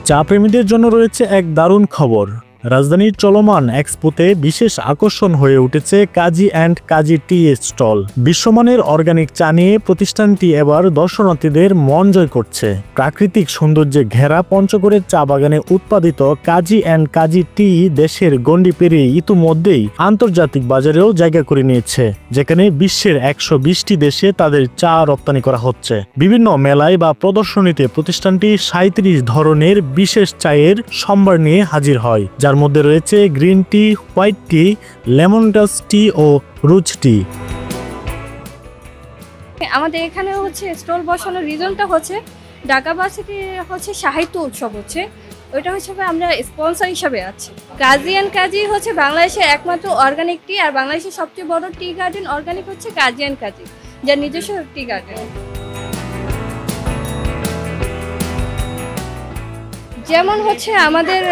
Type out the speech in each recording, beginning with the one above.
চা প্রেমীদের জন্য রয়েছে এক দারুণ খবর। রাজধানীর চলমান এক্সপোতে বিশেষ আকর্ষণ হয়ে উঠেছে কাজী অ্যান্ড কাজী টি স্টল। বিশ্বমানের অর্গানিক চা নিয়ে প্রতিষ্ঠানটি এবার দর্শনার্থীদের মন জয় করছে। প্রাকৃতিক সৌন্দর্যে ঘেরা পঞ্চগড়ের চা বাগানে উৎপাদিত কাজী অ্যান্ড কাজী টি দেশের গণ্ডি পেরিয়ে ইতিমধ্যেই আন্তর্জাতিক বাজারেও জায়গা করে নিয়েছে, যেখানে বিশ্বের 120টি দেশে তাদের চা রপ্তানি করা হচ্ছে। বিভিন্ন মেলায় বা প্রদর্শনীতে প্রতিষ্ঠানটি 37 ধরনের বিশেষ চায়ের সম্ভার নিয়ে হাজির হয়, যার মধ্যে রয়েছে গ্রিন টি, হোয়াইট টি, লেমন গ্রাস টি ও রুচ টি। আমাদের এখানে স্টল বসানোর রিজনটা ঢাকা ভার্সিটির সাহিত্য উৎসব ওইটা হিসেবে আমরা স্পন্সর হিসাবে আছি। কাজী অ্যান্ড কাজী বাংলাদেশের একমাত্র অর্গানিক টি, আর বাংলাদেশের সবচেয়ে বড় tea garden organic Kazi and Kazi, যার নিজস্ব টি গার্ডেন। যেমন আমাদের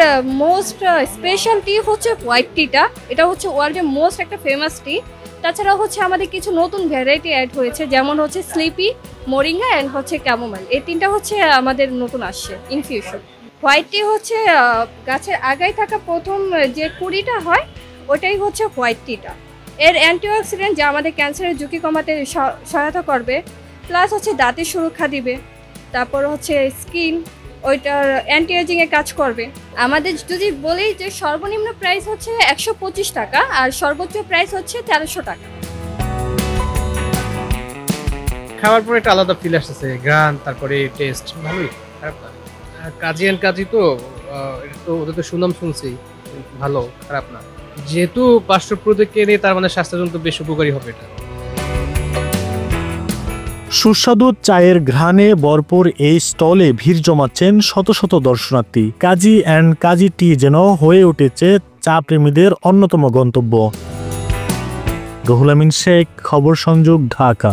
মোস্ট স্পেশাল টি হোয়াইট টিটা, এটা ওয়ার্ল্ডের মোস্ট একটা ফেমাস টি। তাছাড়াও আমাদের কিছু নতুন ভ্যারাইটি অ্যাড হয়েছে, যেমন স্লিপি, মোরিঙ্গা অ্যান্ড ক্যামোমাইল। এই তিনটা আমাদের নতুন আসছে ইনফিউশন। হোয়াইট টি গাছের আগায় থাকা প্রথম যে কুড়িটা হয় ওটাই হোয়াইট টিটা। এর অ্যান্টিঅক্সিডেন্ট যা আমাদের ক্যান্সারের ঝুঁকি কমাতে সহায়তা করবে, প্লাস দাঁতের সুরক্ষা দিবে। তারপর স্কিন ওইটার অ্যান্টি এজিং এর কাজ করবে। আমাদের যদি বলি যে সর্বনিম্ন প্রাইস 125 টাকা আর সর্বোচ্চ প্রাইস 1300 টাকা। খাওয়ার পরে একটা আলাদা ফিল আসছে, গ্রান, তারপরে টেস্ট ভালোই। কাজী অ্যান্ড কাজী তো এটা তো ওদের তো সুনাম শুনছি, ভালো, খারাপ না। যেহেতু পার্শ্ব প্রতিক্রিয়া নেই, তার মানে স্বাস্থ্যের জন্য বেশ উপকারী হবে এটা। সুস্বাদু চায়ের ঘ্রাণে ভরপুর এই স্টলে ভিড় জমাচ্ছেন শত শত দর্শনার্থী। কাজী অ্যান্ড কাজী টি যেন হয়ে উঠেছে চা প্রেমীদের অন্যতম গন্তব্য। রুহুল আমিন শেখ, খবর সংযোগ, ঢাকা।